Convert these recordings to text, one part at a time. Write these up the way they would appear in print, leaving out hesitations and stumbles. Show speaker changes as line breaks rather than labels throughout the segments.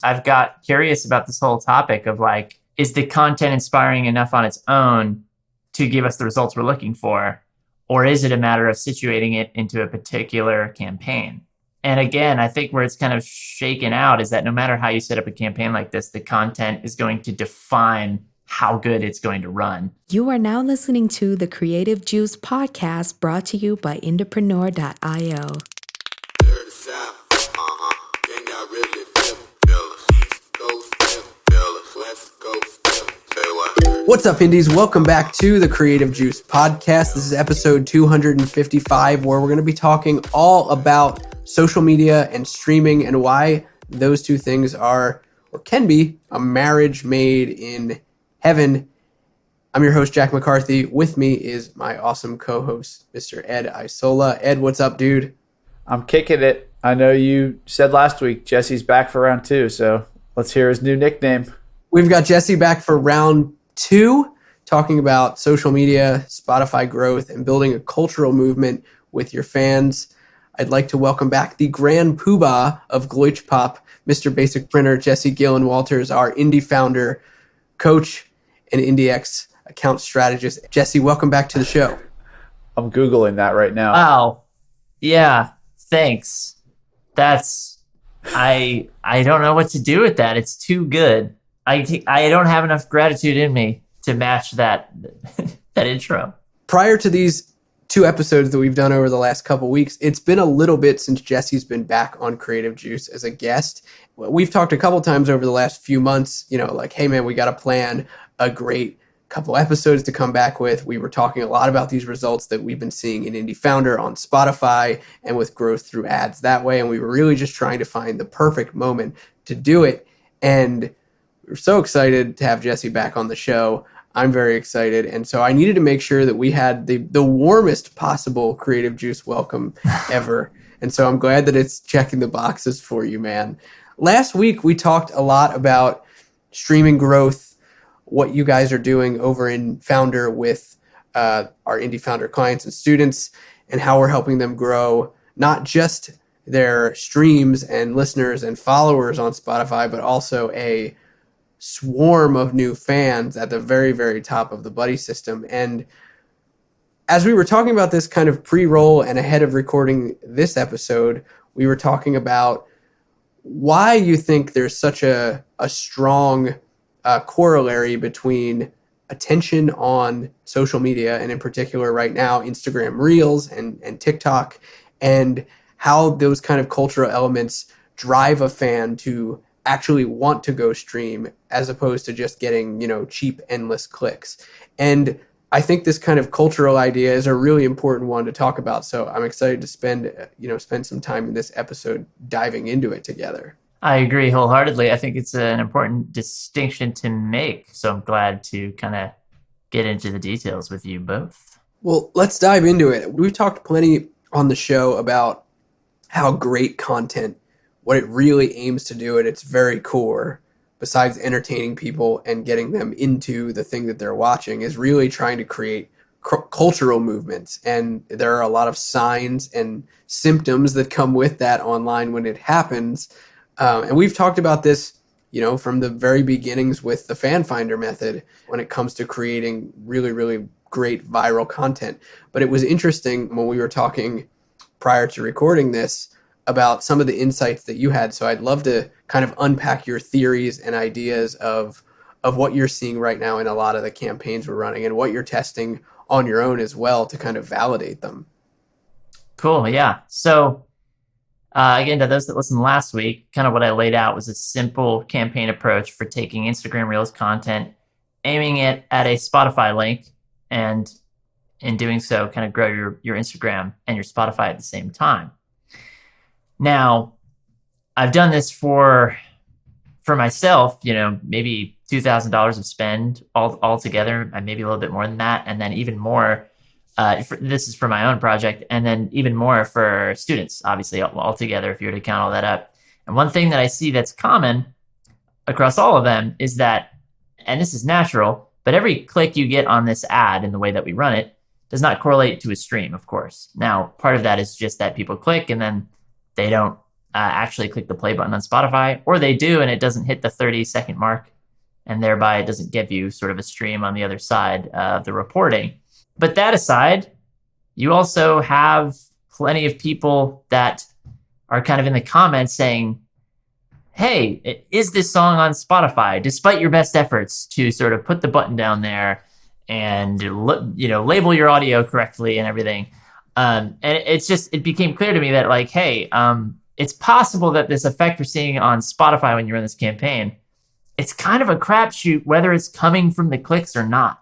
I've got curious about this whole topic of like, is the content inspiring enough on its own to give us the results we're looking for? Or is it a matter of situating it into a particular campaign? And again, I think where it's kind of shaken out is that no matter how you set up a campaign like this, the content is going to define how good it's going to run.
You are now listening to the Creative Juice podcast brought to you by IndiePRO.io.
What's up, Indies? Welcome back to the Creative Juice podcast. This is episode 255, where we're going to be talking all about social media and streaming and why those two things are or can be a marriage made in heaven. I'm your host, Jack McCarthy. With me is my awesome co-host, Mr. Ed Isola. Ed, what's up, dude?
I'm kicking it. I know you said last week Jesse's back for round 2, so let's hear his new nickname.
We've got Jesse back for round 2, talking about social media, Spotify growth, and building a cultural movement with your fans. I'd like to welcome back the grand poobah of Glitch Pop, Mr. Basic Printer, Jesse Gillen Walters, our IndieFounder coach and IndieX account strategist. Jesse, welcome back to the show.
I'm Googling that right now.
Wow. Yeah. Thanks. I don't know what to do with that. It's too good. I don't have enough gratitude in me to match that intro.
Prior to these 2 episodes that we've done over the last couple weeks, it's been a little bit since Jesse's been back on Creative Juice as a guest. We've talked a couple times over the last few months, like, hey man, we got to plan a great couple episodes to come back with. We were talking a lot about these results that we've been seeing in IndieFounder on Spotify and with growth through ads that way. And we were really just trying to find the perfect moment to do it. And we're so excited to have Jesse back on the show. I'm very excited. And so I needed to make sure that we had the warmest possible Creative Juice welcome ever. And so I'm glad that it's checking the boxes for you, man. Last week, we talked a lot about streaming growth, what you guys are doing over in Founder with our IndieFounder clients and students, and how we're helping them grow not just their streams and listeners and followers on Spotify, but also a swarm of new fans at the very, very top of the buddy system. And as we were talking about this kind of pre-roll and ahead of recording this episode, we were talking about why you think there's such a strong corollary between attention on social media, and in particular right now, Instagram Reels and TikTok, and how those kind of cultural elements drive a fan to actually want to go stream as opposed to just getting, cheap, endless clicks. And I think this kind of cultural idea is a really important one to talk about. So I'm excited to spend some time in this episode diving into it together.
I agree wholeheartedly. I think it's an important distinction to make. So I'm glad to kind of get into the details with you both.
Well, let's dive into it. We've talked plenty on the show about how great content, what it really aims to do at its very core, besides entertaining people and getting them into the thing that they're watching, is really trying to create cultural movements. And there are a lot of signs and symptoms that come with that online when it happens. And we've talked about this, from the very beginnings with the Fan Finder method when it comes to creating really, really great viral content. But it was interesting when we were talking prior to recording this about some of the insights that you had. So I'd love to kind of unpack your theories and ideas of what you're seeing right now in a lot of the campaigns we're running and what you're testing on your own as well to kind of validate them.
Cool. Yeah. So again, to those that listened last week, kind of what I laid out was a simple campaign approach for taking Instagram Reels content, aiming it at a Spotify link, and in doing so, kind of grow your Instagram and your Spotify at the same time. Now, I've done this for myself, maybe $2,000 of spend all together, maybe a little bit more than that, and then even more. This is for my own project, and then even more for students, obviously, all together, if you were to count all that up. And one thing that I see that's common across all of them is that, and this is natural, but every click you get on this ad in the way that we run it does not correlate to a stream, of course. Now, part of that is just that people click and then they don't actually click the play button on Spotify, or they do and it doesn't hit the 30-second mark, and thereby it doesn't give you sort of a stream on the other side of the reporting. But that aside, you also have plenty of people that are kind of in the comments saying, hey, is this song on Spotify? Despite your best efforts to sort of put the button down there and label your audio correctly and everything. And it became clear to me that like, hey, it's possible that this effect we're seeing on Spotify when you run this campaign, it's kind of a crapshoot whether it's coming from the clicks or not.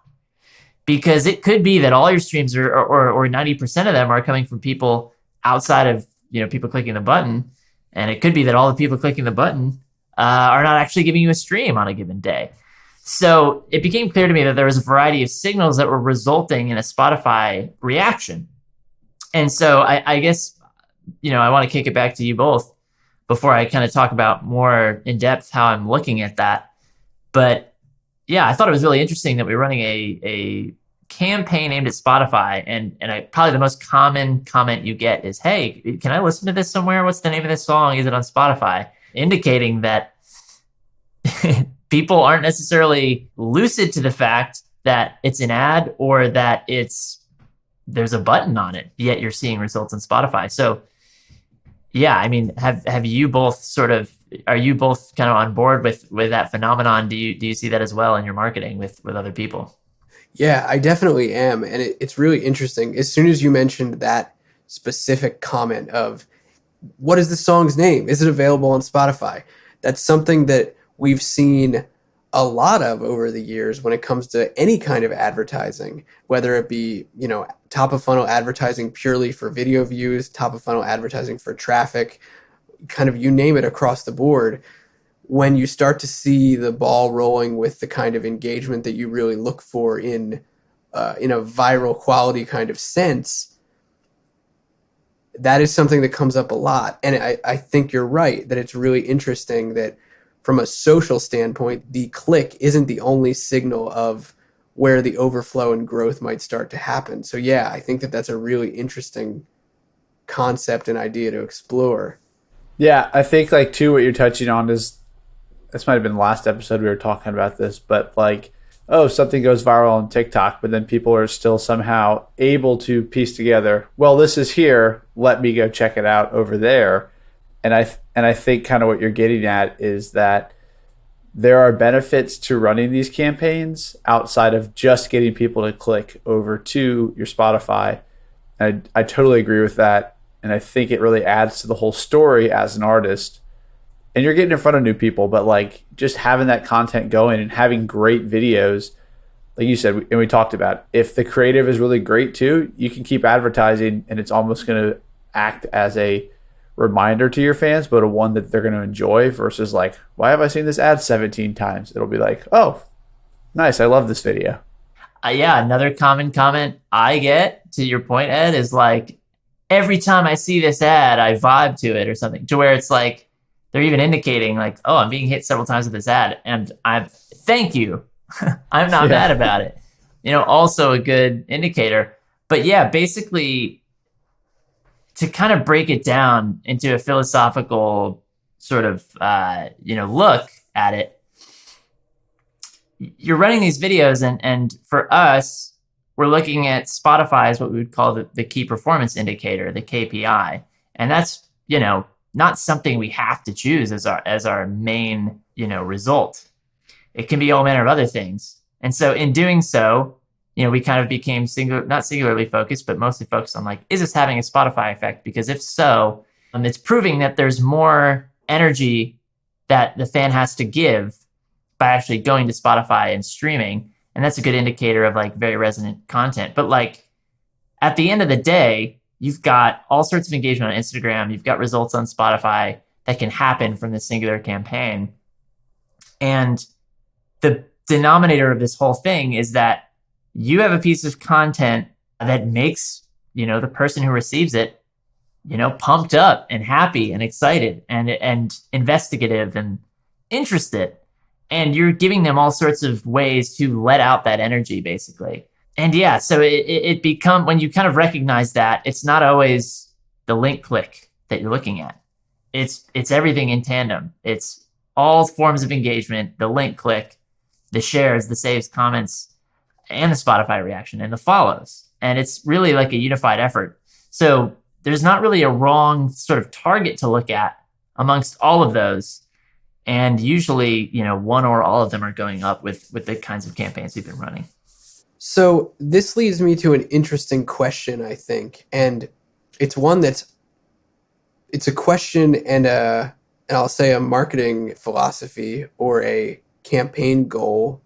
Because it could be that all your streams or 90% of them are coming from people outside of people clicking the button. And it could be that all the people clicking the button are not actually giving you a stream on a given day. So it became clear to me that there was a variety of signals that were resulting in a Spotify reaction. And so I guess, I want to kick it back to you both before I kind of talk about more in depth how I'm looking at that. But yeah, I thought it was really interesting that we're running a campaign aimed at Spotify, and probably the most common comment you get is, hey, can I listen to this somewhere? What's the name of this song? Is it on Spotify? Indicating that people aren't necessarily lucid to the fact that it's an ad or that there's a button on it, yet you're seeing results on Spotify. So yeah, I mean, have you both are you both kind of on board with that phenomenon? Do you see that as well in your marketing with other people?
Yeah, I definitely am. And it's really interesting. As soon as you mentioned that specific comment of what is the song's name? Is it available on Spotify? That's something that we've seen a lot of over the years when it comes to any kind of advertising, whether it be, top of funnel advertising purely for video views, top of funnel advertising for traffic, kind of you name it across the board. When you start to see the ball rolling with the kind of engagement that you really look for in a viral quality kind of sense, that is something that comes up a lot. And I think you're right that it's really interesting that from a social standpoint, the click isn't the only signal of where the overflow and growth might start to happen. So yeah, I think that that's a really interesting concept and idea to explore.
Yeah, I think like too what you're touching on is, this might have been the last episode we were talking about this, but like, oh, something goes viral on TikTok, but then people are still somehow able to piece together, well, this is here, let me go check it out over there. And I think kind of what you're getting at is that there are benefits to running these campaigns outside of just getting people to click over to your Spotify. And I totally agree with that. And I think it really adds to the whole story as an artist. And you're getting in front of new people, but like just having that content going and having great videos, like you said, and we talked about, if the creative is really great too, you can keep advertising and it's almost going to act as a reminder to your fans, but a one that they're going to enjoy versus like, why have I seen this ad 17 times? It'll be like, oh, nice. I love this video.
Yeah. Another common comment I get, to your point, Ed, is like, every time I see this ad, I vibe to it or something, to where it's like, they're even indicating like, oh, I'm being hit several times with this ad, and thank you. I'm not mad about it. Also a good indicator. But yeah, basically, to kind of break it down into a philosophical sort of, look at it, you're running these videos, and for us, we're looking at Spotify as what we would call the key performance indicator, the KPI. And that's, not something we have to choose as our main, result. It can be all manner of other things. And so in doing so, we kind of became not singularly focused, but mostly focused on like, is this having a Spotify effect? Because if so, it's proving that there's more energy that the fan has to give by actually going to Spotify and streaming. And that's a good indicator of like very resonant content. But like at the end of the day, you've got all sorts of engagement on Instagram. You've got results on Spotify that can happen from this singular campaign. And the denominator of this whole thing is that you have a piece of content that makes, the person who receives it, pumped up and happy and excited and investigative and interested. And you're giving them all sorts of ways to let out that energy, basically. And yeah, so it become, when you kind of recognize that, it's not always the link click that you're looking at. it's everything in tandem. It's all forms of engagement, the link click, the shares, the saves, comments, and the Spotify reaction and the follows. And it's really like a unified effort. So there's not really a wrong sort of target to look at amongst all of those. And usually, one or all of them are going up with the kinds of campaigns we've been running.
So this leads me to an interesting question, I think. And it's one it's a question and I'll say a marketing philosophy or a campaign goal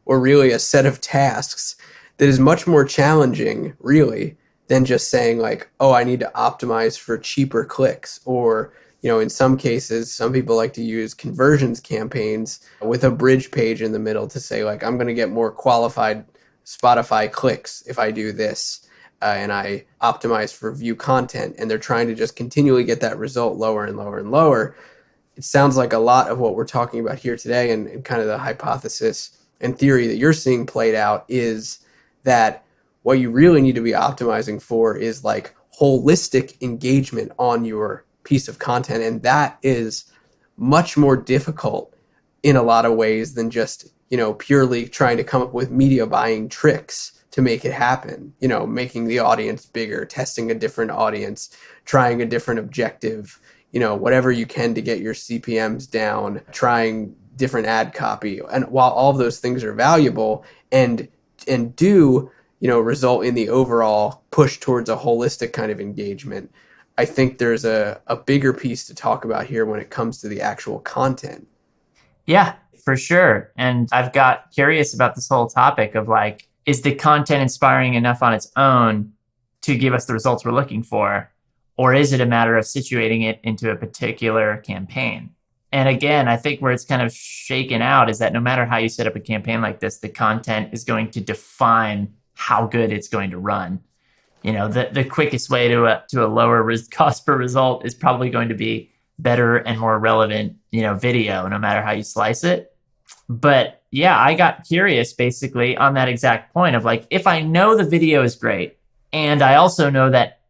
or really a set of tasks that is much more challenging, really, than just saying like, oh, I need to optimize for cheaper clicks. Or, in some cases, some people like to use conversions campaigns with a bridge page in the middle to say like, I'm going to get more qualified Spotify clicks if I do this. And I optimize for view content, and they're trying to just continually get that result lower and lower and lower. It sounds like a lot of what we're talking about here today and kind of the hypothesis and theory that you're seeing played out is that what you really need to be optimizing for is like holistic engagement on your piece of content. And that is much more difficult in a lot of ways than just, purely trying to come up with media buying tricks to make it happen, making the audience bigger, testing a different audience, trying a different objective, whatever you can to get your CPMs down, trying different ad copy. And while all of those things are valuable and do, result in the overall push towards a holistic kind of engagement, I think there's a bigger piece to talk about here when it comes to the actual content.
Yeah, for sure. And I've got curious about this whole topic of like, is the content inspiring enough on its own to give us the results we're looking for? Or is it a matter of situating it into a particular campaign? And again, I think where it's kind of shaken out is that no matter how you set up a campaign like this, the content is going to define how good it's going to run. The quickest way to a lower cost per result is probably going to be better and more relevant, video, no matter how you slice it. But yeah, I got curious basically on that exact point of like, if I know the video is great and I also know that,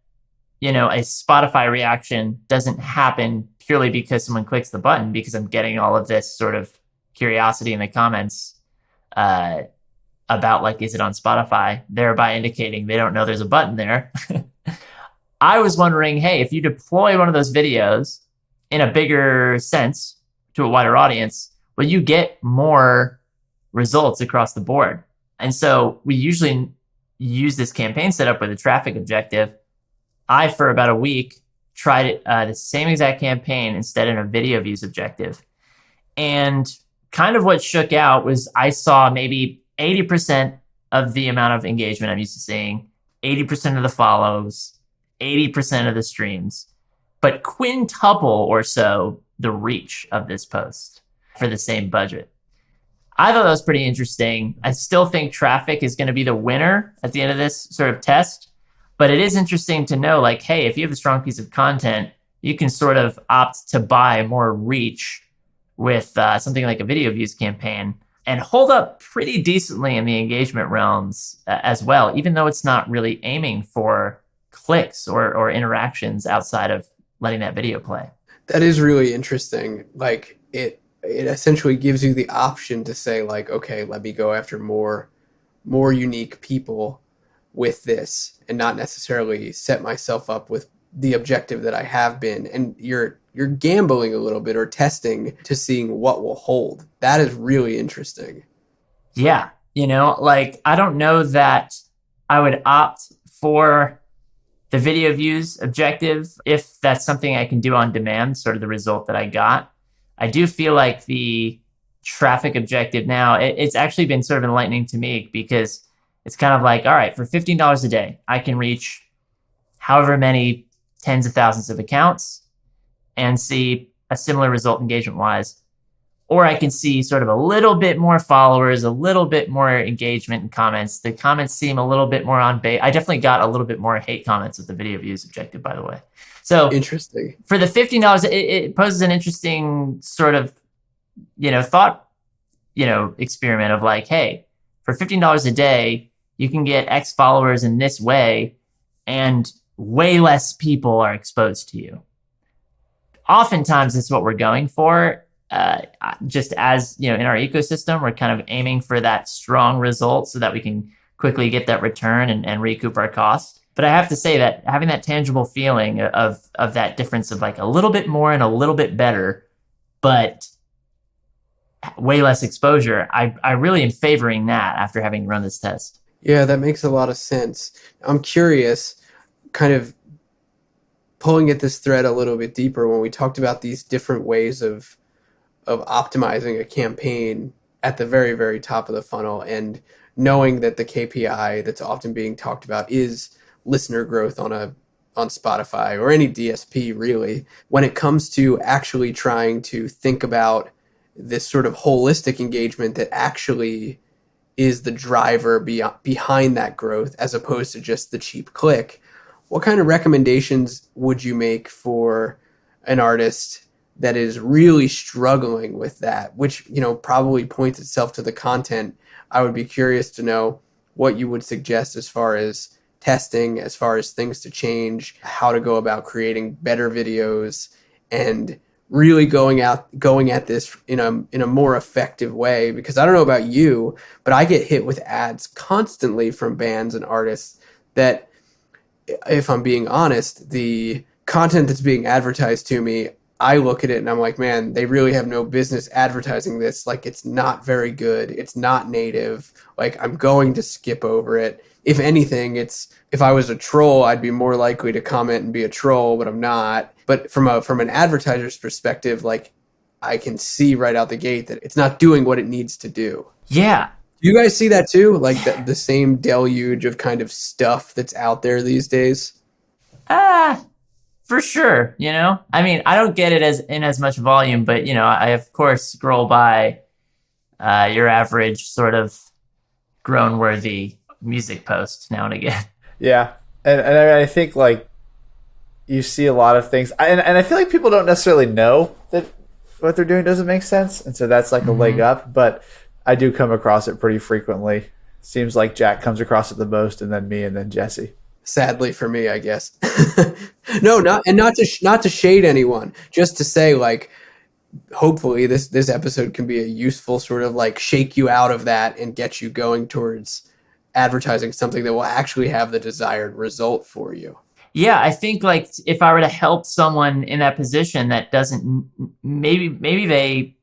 a Spotify reaction doesn't happen purely because someone clicks the button, because I'm getting all of this sort of curiosity in the comments about like, is it on Spotify, thereby indicating they don't know there's a button there. I was wondering, hey, if you deploy one of those videos in a bigger sense to a wider audience, will you get more results across the board? And so we usually use this campaign setup with a traffic objective. I, for about a week, tried the same exact campaign instead in a video views objective. And kind of what shook out was I saw maybe 80% of the amount of engagement I'm used to seeing, 80% of the follows, 80% of the streams, but quintuple or so the reach of this post for the same budget. I thought that was pretty interesting. I still think traffic is going to be the winner at the end of this sort of test, but it is interesting to know like, hey, if you have a strong piece of content, you can sort of opt to buy more reach with something like a video views campaign and hold up pretty decently in the engagement realms as well, even though it's not really aiming for clicks or interactions outside of letting that video play.
That is really interesting. Like it essentially gives you the option to say like, okay, let me go after more unique people with this and not necessarily set myself up with the objective that I have been. And you're gambling a little bit or testing to seeing what will hold. That is really interesting.
Yeah. Like I don't know that I would opt for the video views objective if that's something I can do on demand, sort of the result that I got. I do feel like the traffic objective now, it's actually been sort of enlightening to me because it's kind of like, all right, for $15 a day, I can reach however many tens of thousands of accounts and see a similar result engagement-wise. Or I can see sort of a little bit more followers, a little bit more engagement and comments. The comments seem a little bit more on bait. I definitely got a little bit more hate comments with the video views objective, by the way. So
interesting.
For the $15, it poses an interesting sort of, thought, experiment of like, hey, for $15 a day, you can get X followers in this way and way less people are exposed to you. oftentimes it's what we're going for. Just as in our ecosystem, we're kind of aiming for that strong result so that we can quickly get that return and recoup our cost. But I have to say that having that tangible feeling of that difference of like a little bit more and a little bit better, but way less exposure, I really am favoring that after having run this test.
Yeah, that makes a lot of sense. I'm curious, kind of pulling at this thread a little bit deeper, when we talked about these different ways of optimizing a campaign at the very, very top of the funnel, and knowing that the KPI that's often being talked about is listener growth on Spotify or any DSP really. When it comes to actually trying to think about this sort of holistic engagement that actually is the driver behind that growth, as opposed to just the cheap click, what kind of recommendations would you make for an artist that is really struggling with that, which probably points itself to the content? I would be curious to know what you would suggest as far as testing, as far as things to change, how to go about creating better videos, and really going at this in a more effective way. Because I don't know about you, but I get hit with ads constantly from bands and artists that, if I'm being honest, the content that's being advertised to me, I look at it and I'm like, man, they really have no business advertising this. Like, it's not very good. It's not native. Like, I'm going to skip over it. If anything, if I was a troll, I'd be more likely to comment and be a troll, but I'm not. But from an advertiser's perspective, like, I can see right out the gate that it's not doing what it needs to do.
Yeah.
Do you guys see that too? Like the same deluge of kind of stuff that's out there these days?
For sure. I mean, I don't get it as much volume, but I of course scroll by your average sort of grown worthy music post now and again.
Yeah. And I think like you see a lot of things, and I feel like people don't necessarily know that what they're doing doesn't make sense. And so that's like a leg up, but I do come across it pretty frequently. Seems like Jack comes across it the most, and then me, and then Jesse.
Sadly for me, I guess. No, not to shade anyone, just to say, like, hopefully this episode can be a useful sort of like shake you out of that and get you going towards advertising something that will actually have the desired result for you.
Yeah, I think like if I were to help someone in that position that doesn't, maybe they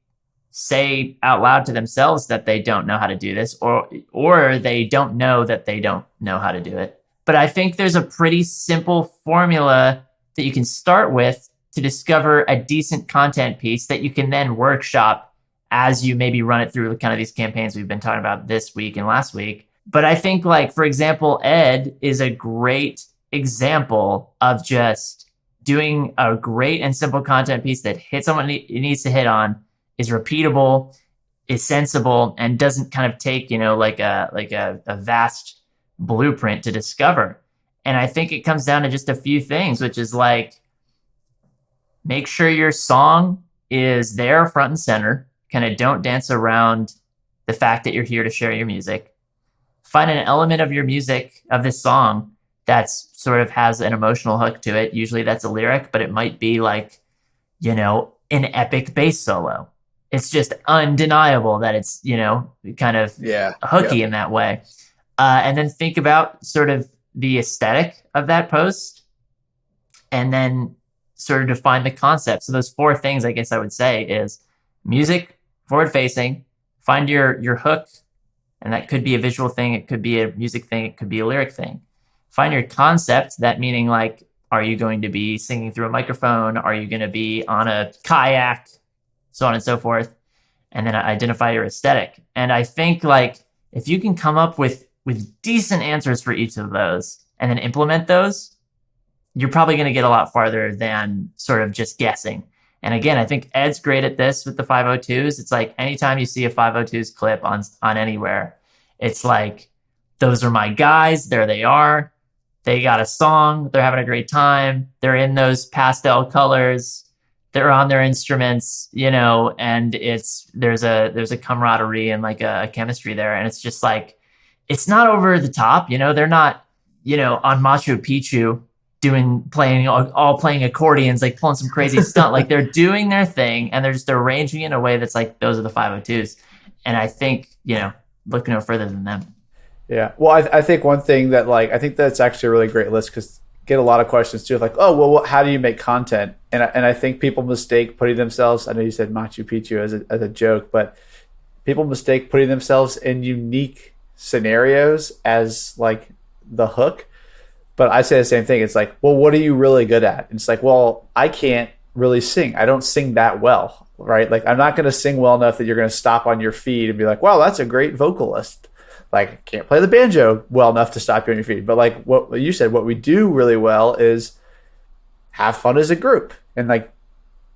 say out loud to themselves that they don't know how to do this, or they don't know that they don't know how to do it. But I think there's a pretty simple formula that you can start with to discover a decent content piece that you can then workshop as you maybe run it through kind of these campaigns we've been talking about this week and last week. But I think, like, for example, Ed is a great example of just doing a great and simple content piece that hits on what it needs to hit on, is repeatable, is sensible, and doesn't kind of take, like a vast blueprint to discover. And I think it comes down to just a few things, which is like, make sure your song is there front and center. Kind of don't dance around the fact that you're here to share your music. Find an element of your music, of this song, that's sort of has an emotional hook to it. Usually that's a lyric, but it might be like, an epic bass solo. It's just undeniable that it's, kind of hooky in that way. And then think about sort of the aesthetic of that post, and then sort of define the concept. So those four things, I guess I would say, is music, forward facing, find your hook, and that could be a visual thing, it could be a music thing, it could be a lyric thing. Find your concept, that meaning like, are you going to be singing through a microphone? Are you going to be on a kayak? So on and so forth. And then identify your aesthetic. And I think like if you can come up with decent answers for each of those and then implement those, you're probably going to get a lot farther than sort of just guessing. And again, I think Ed's great at this with the 502s. It's like anytime you see a 502s clip on anywhere, it's like, those are my guys. There they are. They got a song. They're having a great time. They're in those pastel colors. They're on their instruments, and there's a camaraderie and like a chemistry there. And it's just like, it's not over the top, they're not, on Machu Picchu all playing accordions, like pulling some crazy stunt. Like they're doing their thing and they're just arranging it in a way that's like, those are the 502s. And I think, look no further than them.
Yeah. Well, I think one thing that I think that's actually a really great list, because get a lot of questions too, like, oh, well, how do you make content? And I think people mistake putting themselves, I know you said Machu Picchu as a joke, but people mistake putting themselves in unique scenarios as like the hook. But I say the same thing. It's like, well, what are you really good at? And it's like, well, I can't really sing. I don't sing that well, right? Like, I'm not going to sing well enough that you're going to stop on your feed and be like, wow, that's a great vocalist. Like, I can't play the banjo well enough to stop you on your feet. But like what you said, what we do really well is have fun as a group. And like,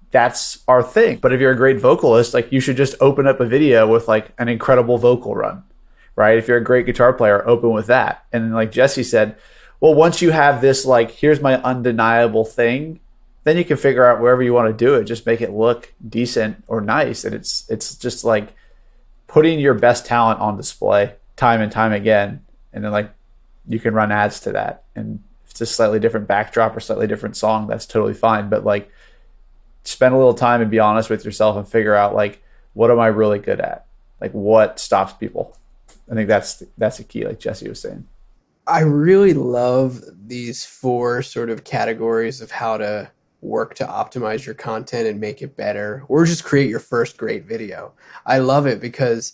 that's our thing. But if you're a great vocalist, like, you should just open up a video with like an incredible vocal run, right? If you're a great guitar player, open with that. And then like Jesse said, well, once you have this, like, here's my undeniable thing, then you can figure out wherever you want to do it. Just make it look decent or nice. And it's just like putting your best talent on display time and time again. And then like you can run ads to that. And if it's a slightly different backdrop or slightly different song, that's totally fine. But like, spend a little time and be honest with yourself and figure out like, what am I really good at? Like, what stops people? I think that's the key, like Jesse was saying.
I really love these 4 sort of categories of how to work to optimize your content and make it better, or just create your first great video. I love it because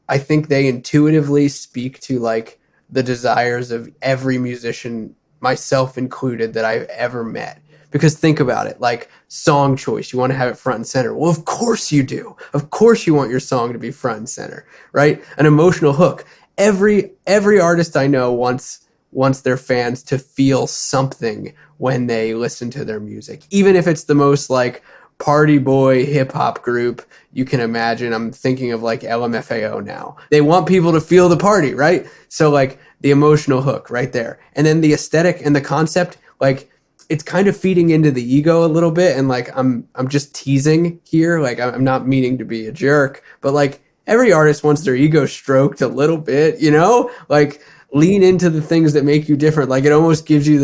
I think they intuitively speak to like the desires of every musician, myself included, that I've ever met. Because think about it, like song choice, you want to have it front and center. Well, of course you do. Of course you want your song to be front and center, right? An emotional hook. Every artist I know wants their fans to feel something when they listen to their music, even if it's the most like party boy hip hop group you can imagine. I'm thinking of like LMFAO now. They want people to feel the party, right? So like the emotional hook right there, and then the aesthetic and the concept, like it's kind of feeding into the ego a little bit. And like I'm just teasing here, like I'm not meaning to be a jerk, but like every artist wants their ego stroked a little bit, like lean into the things that make you different. Like it almost gives you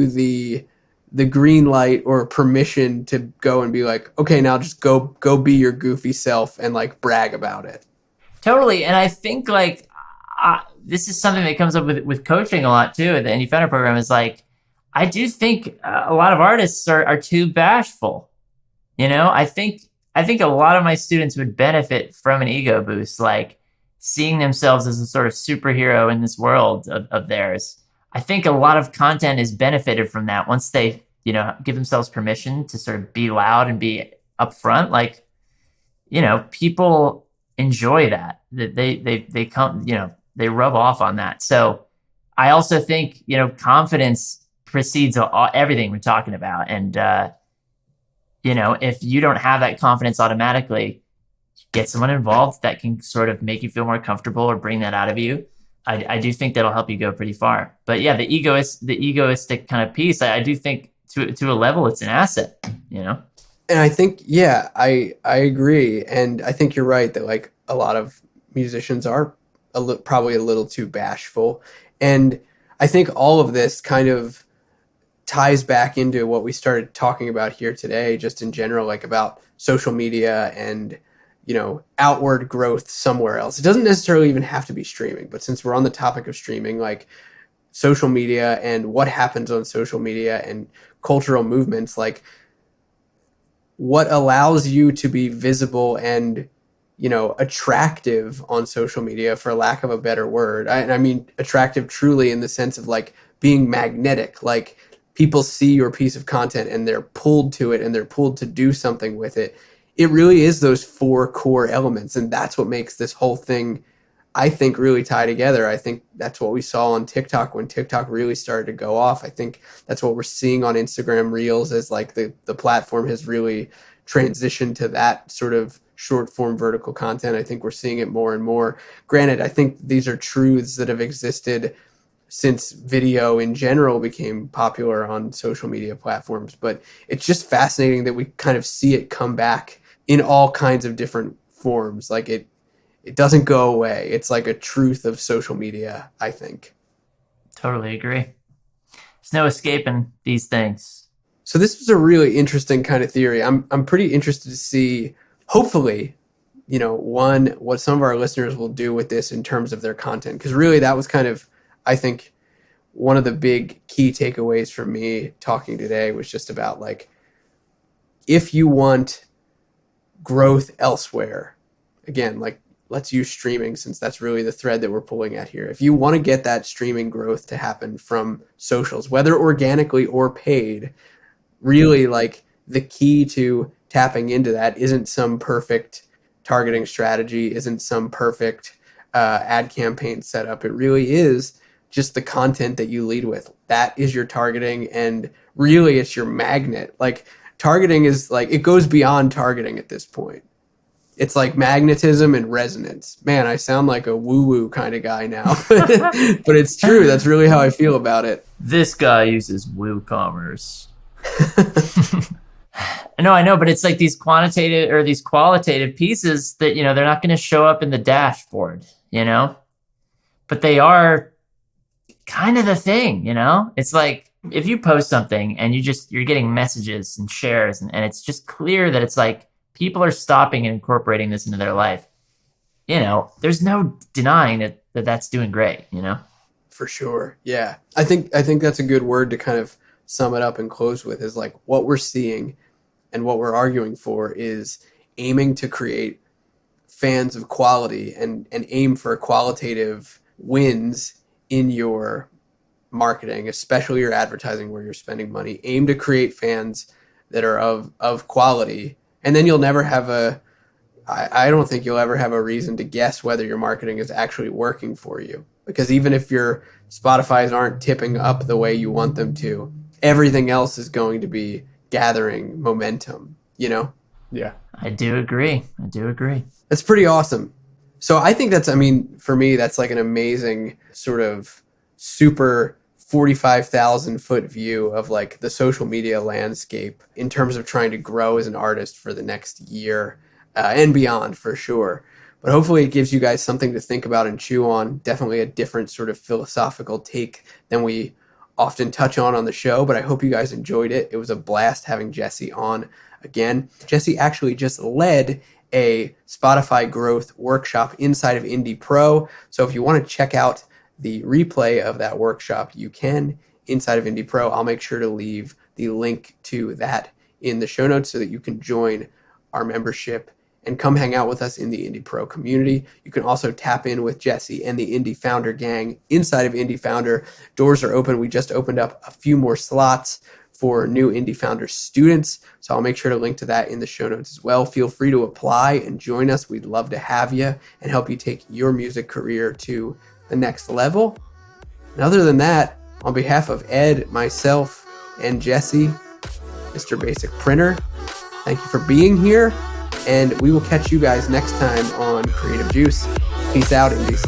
the green light or permission to go and be like, okay, now just go be your goofy self and like brag about it.
Totally. And I think like this is something that comes up with coaching a lot too at the IndieFounder program, is like, I do think a lot of artists are too bashful. I think a lot of my students would benefit from an ego boost, like seeing themselves as a sort of superhero in this world of theirs. I think a lot of content is benefited from that once they, give themselves permission to sort of be loud and be upfront. Like, people enjoy that. They come, they rub off on that. So I also think, confidence precedes everything we're talking about. And, if you don't have that confidence automatically, get someone involved that can sort of make you feel more comfortable or bring that out of you. I do think that'll help you go pretty far. But yeah, the egoistic kind of piece, I do think to a level it's an asset, And
I think, yeah, I agree. And I think you're right that like a lot of musicians are probably a little too bashful. And I think all of this kind of ties back into what we started talking about here today, just in general, like about social media and, outward growth somewhere else. It doesn't necessarily even have to be streaming, but since we're on the topic of streaming, like social media and what happens on social media and cultural movements, like what allows you to be visible and, attractive on social media, for lack of a better word. I mean, attractive truly in the sense of like being magnetic, like people see your piece of content and they're pulled to it and they're pulled to do something with it. It really is those 4 core elements. And that's what makes this whole thing, I think, really tie together. I think that's what we saw on TikTok when TikTok really started to go off. I think that's what we're seeing on Instagram Reels, as like the platform has really transitioned to that sort of short form vertical content. I think we're seeing it more and more. Granted, I think these are truths that have existed since video in general became popular on social media platforms. But it's just fascinating that we kind of see it come back in all kinds of different forms. Like it doesn't go away. It's like a truth of social media, I think.
Totally agree. There's no escaping these things.
So this was a really interesting kind of theory. I'm pretty interested to see, hopefully, one, what some of our listeners will do with this in terms of their content. Because really that was kind of, I think, one of the big key takeaways from me talking today was just about like, if you want growth elsewhere, again, like let's use streaming since that's really the thread that we're pulling at here. If you want to get that streaming growth to happen from socials, whether organically or paid, really like the key to tapping into that isn't some perfect targeting strategy, isn't some perfect ad campaign setup. It really is just the content that you lead with. That is your targeting, and really it's your magnet. Like targeting is like, it goes beyond targeting at this point. It's like magnetism and resonance. Man, I sound like a woo-woo kind of guy now, but it's true. That's really how I feel about it.
This guy uses WooCommerce. No, I know, but it's like these quantitative or these qualitative pieces that, they're not going to show up in the dashboard, but they are kind of the thing, it's like if you post something and you're getting messages and shares and it's just clear that it's like people are stopping and incorporating this into their life, there's no denying that that's doing great,
For sure. Yeah. I think that's a good word to kind of sum it up and close with, is like what we're seeing and what we're arguing for is aiming to create fans of quality and aim for qualitative wins in your marketing, especially your advertising where you're spending money. Aim to create fans that are of quality, and then you'll never have I don't think you'll ever have a reason to guess whether your marketing is actually working for you, because even if your Spotify's aren't tipping up the way you want them to, everything else is going to be gathering momentum,
Yeah.
I do agree.
That's pretty awesome. So I think for me, that's like an amazing sort of super 45,000 foot view of like the social media landscape in terms of trying to grow as an artist for the next year and beyond, for sure. But hopefully it gives you guys something to think about and chew on. Definitely a different sort of philosophical take than we often touch on the show, but I hope you guys enjoyed it. It was a blast having Jesse on again. Jesse actually just led a Spotify growth workshop inside of IndiePRO. So if you want to check out the replay of that workshop, you can inside of IndiePRO. I'll make sure to leave the link to that in the show notes so that you can join our membership and come hang out with us in the IndiePRO community. You can also tap in with Jesse and the IndieFounder gang inside of IndieFounder. Doors are open. We just opened up a few more slots for new IndieFounder students, so I'll make sure to link to that in the show notes as well. Feel free to apply and join us. We'd love to have you and help you take your music career to the next level. And other than that, on behalf of Ed, myself, and Jesse, Mr. Basic Printer, thank you for being here. And we will catch you guys next time on Creative Juice. Peace out, Indies.